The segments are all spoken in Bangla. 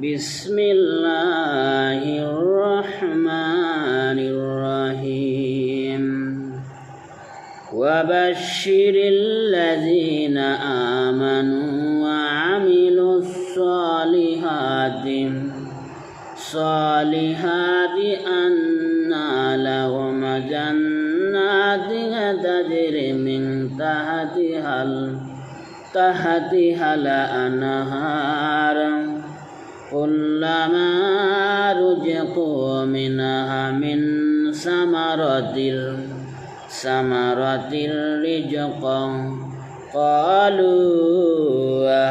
বিসমিল্লাহির রহমানির রহিম ওয়াবাশশিরিল লাযীনা আমানু ওয়া আমিলুস সালিহাতি আন্না লাহুম জান্নাতিন তাজরি মিন তাহতিহাল আনহার কুল্লামা রুজিকু মিনহা মিন সামারাতির রিজকান ক্বালু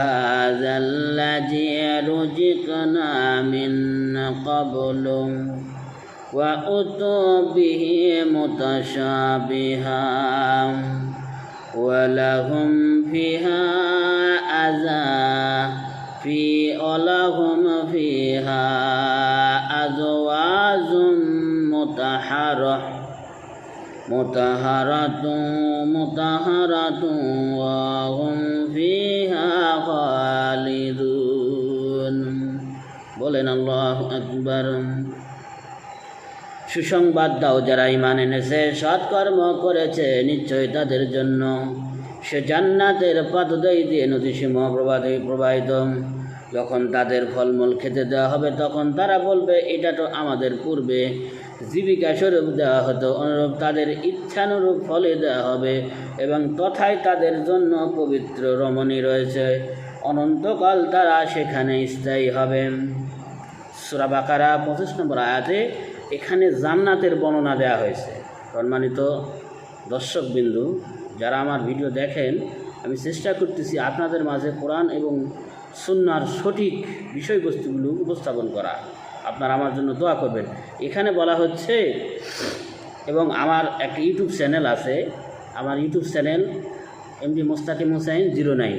হাযাল্লাযী রুজিকনা মিন ক্বাবলু ওয়া উতু বিহি মুতাশাবিহান ওয়ালাহুম ফিহা আজওয়াজুম মুতাহারাতুন ওয়া হুম ফিহা খালিদুন। বলেন আল্লাহু আকবার। সুসংবাদ দাও যারা ঈমান এনেছে, সৎকর্ম করেছে, নিশ্চয় তাদের জন্য সে জান্নাতের পাদদেশ দিয়ে নদীসমূহ প্রবাহিত। যখন তাদের ফলমূল খেতে দেওয়া হবে তখন তারা বলবে, এটা তো আমাদের পূর্বে জীবিকা স্বরূপ দেওয়া হতো, অনুরূপ তাদের ইচ্ছানুরূপ ফলে দেওয়া হবে এবং তথায় তাদের জন্য পবিত্র রমণী রয়েছে, অনন্তকাল তারা সেখানে স্থায়ী হবে। সূরা বাকারা 25 নম্বর আয়াতে এখানে জান্নাতের বর্ণনা দেওয়া হয়েছে। সম্মানিত দর্শকবিন্দু, যারা আমার ভিডিও দেখেন, আমি চেষ্টা করতেছি আপনাদের মাঝে কোরআন এবং সুন্নাহর সঠিক বিষয়বস্তুগুলো উপস্থাপন করা। আপনারা আমার জন্য দোয়া করবেন। এখানে বলা হচ্ছে, এবং আমার একটা ইউটিউব চ্যানেল আছে, আমার YouTube channel MD Mostakim Hossain 09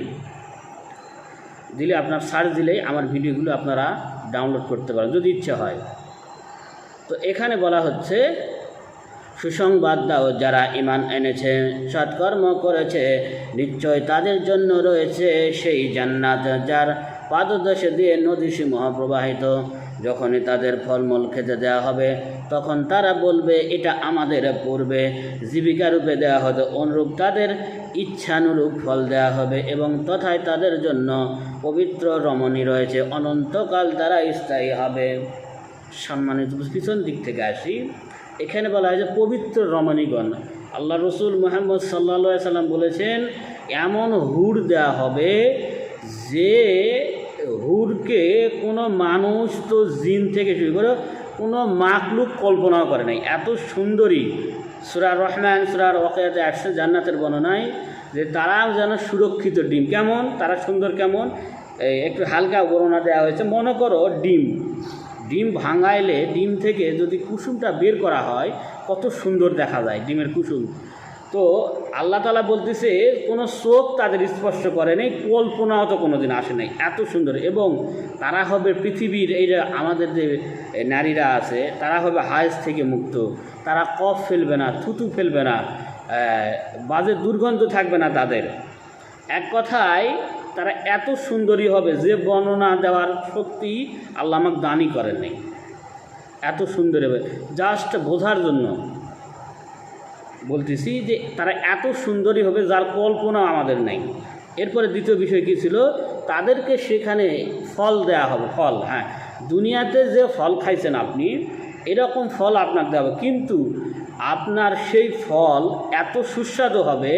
দিলে আপনার সার্চ দিলেই আমার ভিডিওগুলো আপনারা ডাউনলোড করতে পারেন যদি ইচ্ছা হয়। তো এখানে বলা হচ্ছে, সুসংবাদ দাও যারা ঈমান এনেছে, সৎকর্ম করেছে, নিশ্চয় তাদের জন্য রয়েছে সেই জান্নাত যার পাদদেশে দিয়ে নদীসমূহ প্রবাহিত। যখনই তাদের ফলমূল খেতে দেওয়া হবে তখন তারা বলবে, এটা আমাদের পূর্বে জীবিকারূপে দেওয়া হতো, অনুরূপ তাদের ইচ্ছানুরূপ ফল দেওয়া হবে এবং তথায় তাদের জন্য পবিত্র রমণী রয়েছে, অনন্তকাল তারা স্থায়ী হবে। সম্মানিত, পিছন দিক থেকে আসি। এখানে বলা হয় যে পবিত্র রমণীগণ, আল্লাহ রসুল মুহাম্মদ সাল্লাল্লাহু আলাইহি সাল্লাম বলেছেন, এমন হুর দেওয়া হবে যে হুরকে কোনো মানুষ তো জিন থেকে শুরু করে কোনো মাখলুক কল্পনাও করে নাই, এত সুন্দরী। সূরা রহমান, সূরা ওয়াকিয়াতে আসছে জান্নাতের বর্ণনায় যে তারা যেন সুরক্ষিত ডিম। কেমন তারা সুন্দর, কেমন একটু হালকা বর্ণনা দেওয়া হয়েছে। মনে করো ডিম ভাঙাইলে ডিম থেকে যদি কুসুমটা বের করা হয় কত সুন্দর দেখা যায় ডিমের কুসুম। তো আল্লাহ তাআলা বলতেছে, কোনো চোখ তাদের স্পর্শ করে নাই, কল্পনাও তো কোনো দিন আসে নাই, এত সুন্দর। এবং তারা হবে পৃথিবীর, এই যে আমাদের যে নারীরা আছে তারা হবে হায়েজ থেকে মুক্ত, তারা কফ ফেলবে না, থুতু ফেলবে না, বাজে দুর্গন্ধ থাকবে না তাদের। এক কথায় তারা এত সুন্দরী হবে যে বর্ণনা দেওয়ার শক্তি আল্লাহ আমাকে দানই করেন নাই। এত সুন্দর হবে, জাস্ট বোঝার জন্য বলতেছি যে তারা এত সুন্দরী হবে যার কল্পনা আমাদের নেই। এরপরে দ্বিতীয় বিষয় কী ছিল, তাদেরকে সেখানে ফল দেয়া হবে। ফল, হ্যাঁ, দুনিয়াতে যে ফল খাইছেন আপনি, এরকম ফল আপনার দেওয়া হবে, কিন্তু আপনার সেই ফল এত সুস্বাদু হবে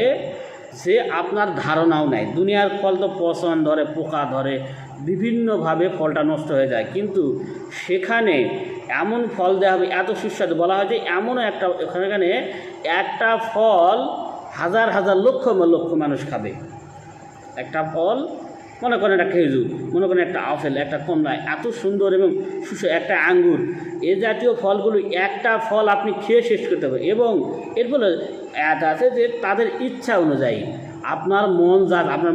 যে আপনার ধারণাও নাই। দুনিয়ার ফল তো পচন ধরে, পোকা ধরে, বিভিন্নভাবে ফলটা নষ্ট হয়ে যায়, কিন্তু সেখানে এমন ফল দেওয়া হবে এত সুস্বাদু। বলা হয় যে এমনও এখানে একটা ফল হাজার হাজার লক্ষ লক্ষ মানুষ খাবে। একটা ফল, মনে করেন একটা খেজুর, মনে করেন একটা আপেল, একটা কমলা, এত সুন্দর এবং একটা আঙ্গুর, এ জাতীয় ফলগুলো একটা ফল আপনি খেয়ে শেষ করতে হবে। এবং এর ফলে এটা আছে যে তাদের ইচ্ছা অনুযায়ী আপনার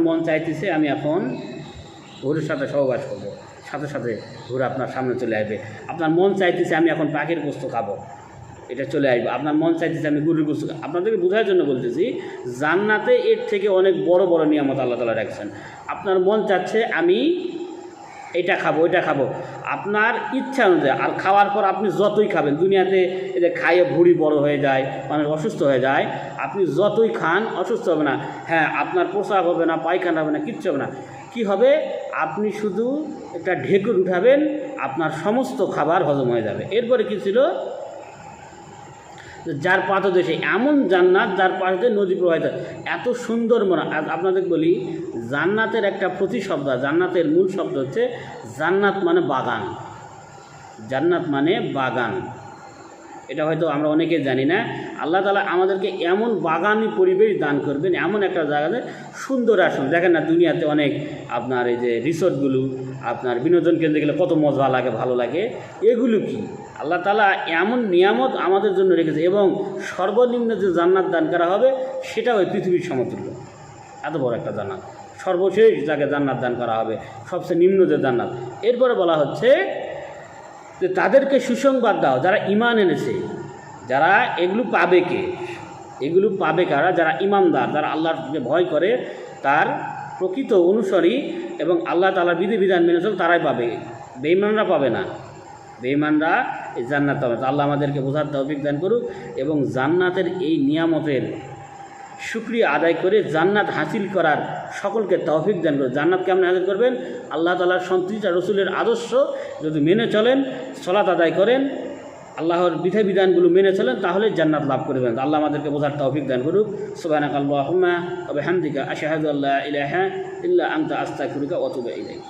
মন চাইতেছে আমি এখন ঘুরের সাথে সহবাস করবো, সাথে সাথে ঘুরে আপনার সামনে চলে আসবে। আপনার মন চাইতেছে আমি এখন পাখির গোস্ত খাবো, এটা চলে আসবে। আপনার মন চাইতেছে আমি গরুর গোস্ত। আপনাদেরকে বোঝার জন্য বলতেছি, জান্নাতে এর থেকে অনেক বড় বড় নিয়ামত আল্লাহ তাআলা রাখছেন। আপনার মন চাচ্ছে আমি এটা খাবো ওইটা খাবো, আপনার ইচ্ছা অনুযায়ী। আর খাওয়ার পর আপনি যতই খাবেন, দুনিয়াতে এই যে খাইয়ে ভুঁড়ি বড় হয়ে যায়, মানুষ অসুস্থ হয়ে যায়, আপনি যতই খান অসুস্থ হবে না। হ্যাঁ, আপনার প্রস্রাব হবে না, পায়খানা হবে না, কিচ্ছু হবে না। কি হবে? আপনি শুধু একটা ঢেকুর উঠাবেন, আপনার সমস্ত খাবার হজম হয়ে যাবে। এরপরে কি ছিল? যার পাদদেশে এমন জান্নাত, যার পাশে নদী প্রবাহিত, এত সুন্দর মনে। আপনাদের বলি, জান্নাতের একটা প্রতিশব্দ, জান্নাতের মূল শব্দ হচ্ছে জান্নাত মানে বাগান। জান্নাত মানে বাগান, এটা হয়তো আমরা অনেকে জানি না। আল্লাহ তাআলা আমাদেরকে এমন বাগানি পরিবেশ দান করবেন, এমন একটা জায়গাতে সুন্দর আসন। দেখেন না, দুনিয়াতে অনেক আপনার এই যে রিসোর্টগুলো, আপনার বিনোদন কেন্দ্রে গেলে কত মজা লাগে, ভালো লাগে। এগুলো কি? আল্লাহ তাআলা এমন নিয়ামত আমাদের জন্য রেখেছে, এবং সর্বনিম্ন যে জান্নাত দান করা হবে সেটা ওই পৃথিবীর সমতুল্য। এত বড় একটা জান্নাত, সর্বশেষ যাকে জান্নাত দান করা হবে, সবচেয়ে নিম্ন যে জান্নাত। এরপরে বলা হচ্ছে যে তাদেরকে সুসংবাদ দাও যারা ঈমান এনেছে। যারা এগুলো পাবে কে? এগুলো পাবে কারা? যারা ঈমানদার, যারা আল্লাহকে ভয় করে, তার প্রকৃত অনুসারী এবং আল্লাহ তাআলার বিধিবিধান মেনে চলে, তারাই পাবে। বেঈমানরা পাবে না। বেঈমানরা এই জান্নাত পাবে। আল্লাহ আমাদেরকে বোঝার তৌফিক দান করুক, এবং জান্নাতের এই নিয়ামতের শুকরিয়া আদায় করে জান্নাত হাসিল করার সকলকে তৌফিক দান করুন। জান্নাত কেমন হাসিল করবেন? আল্লাহ তাআলার সন্তুষ্ট রসুলের আদর্শ যদি মেনে চলেন, সালাত আদায় করেন, আল্লাহর বিধিবিধানগুলো মেনে চলেন, তাহলে জান্নাত লাভ করবেন। আল্লাহ আমাদেরকে বোঝার তৌফিক দান করুক। সুবহানাকাল্লাহুম্মা ওয়া বিহামদিকা আশহাদু আল্লা ইলাহা ইল্লা আনতা আস্তাগফিরুকা ওয়া আতুবু ইলাইক।